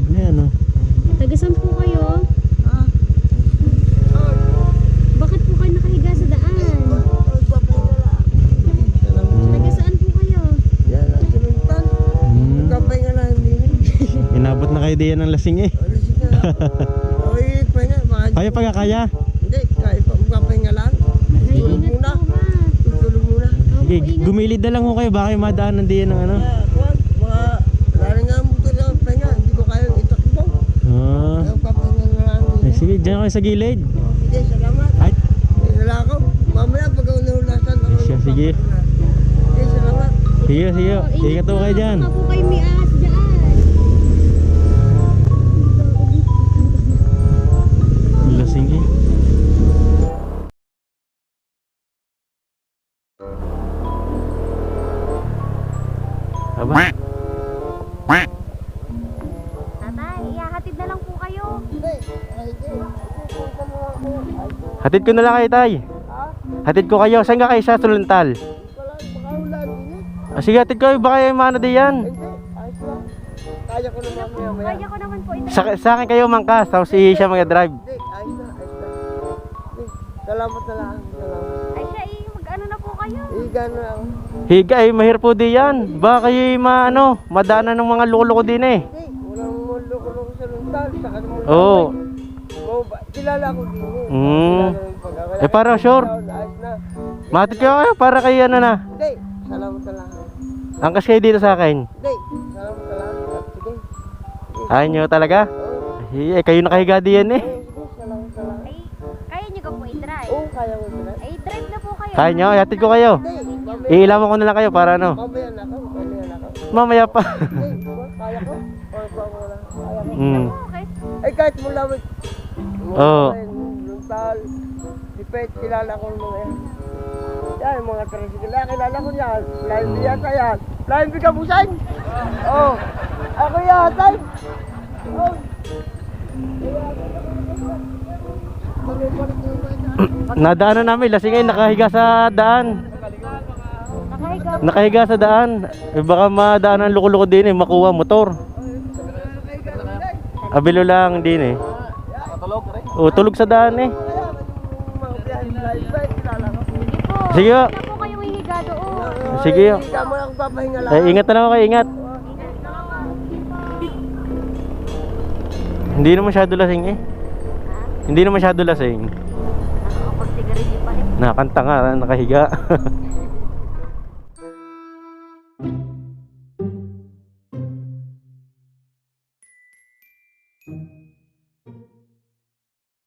Ayan o. Taga-saan po kayo? Bakit po kayo nakahiga sa daan? Taga-saan po kayo? Yan ang sinuntan. Magkapahinga na hindi na. Inabot na kayo diyan ng lasing eh. Ano siya? Okay, pahinga. Kaya pag kaya. Hindi, kaya pa magkapahinga lang. Ay, ingat po ha. Tutulog muna. Opo, Sige, ingat. gumilid na lang ho kayo. Baka yung madaanan diyan ng ano. Kuwan, wala nga mo ito lang pahinga. Hindi ko kayang itakbo. Kaya magkapahinga na lang. Sige, dyan kayo sa gilid. Sige, salamat. Ay, Wala ako. Mamaya pag ako nahulasan ako. Sige. Sige, salamat. sige, sige. Ingat ho kayo dyan. Baka po kayo may ahas dyan. Lasing eh. Aba. Tatay, ihahatid na lang po kayo. Hindi, hindi. Pupunta mo ako. Hatid ko na lang kayo, tay. Hatid ko kayo. Saan ka kayo sa Suluntal? Wala, baka wala din eh. Sige, hatid ko kayo. Baka yung mano diyan. Hindi, ayos lang. Kaya ko na mamaya maya. Kaya ko naman po ito. Sa akin kayo mangkas. Tapos siya mag-drive. Hindi, ayos na, ayos na. Hindi, salamat na lang. Salamat. Ay siya, mag-ano na po kayo? Igan na lang. Higa eh, mahirap po diyan. Baka kayo madaanan ng mga loko-loko din eh. Hindi, walang loko-loko sa luntal. Saka naman Oo. kilala ko din eh. Mm. Kilala yung pagkakala. Eh, para sure. Ayos na. Matid kayo para kayo ano na. Hindi, salamat na lang. Angkas kayo dito sa akin. Hindi, salamat na lang. Sige. Ayaw nyo talaga? Oo, Eh, kayo nakahiga diyan eh. sige, salamat na lang. Ay, kaya niyo ka po i-drive? Oo, kaya ko na. Ay, drive na po kayo. Kaya nyo, hatid ko kayo. Hindi, mamaya. Iilawan ko na lang kayo para ano. Mamaya na ako, mamaya na ako. Mamaya pa. Hindi, kaya ko. Kaya ko wala. Kaya ko. Mm. Okay. Ay kahit mula with Oo. Luntal, si Pet, kilala ko mga yan. Yan, yung mga tricycle, kilala ko yan. Flying bee yata yan. Flying bee kabusan? Oo. Ako yata. Oo. Nadaanan namin, lasing ay nakahiga sa daan. Nakahiga. Nakahiga sa daan. Eh, baka madaanan loko-loko din eh, makuha motor. Abilo lang din eh. O, tulog sa daan eh. Mga biyahe, flying bee, kilala ko. Sige. Hindi na po kayong hihiga doon. Sige. Hindi ka mo lang papahinga lang. Eh, ingat na lang kayo, ingat. Hindi na masyado lasing eh. Hindi na masyado lasing. Nakakapag-sigarilyo pa rin. Nakakanta nga, nakahiga.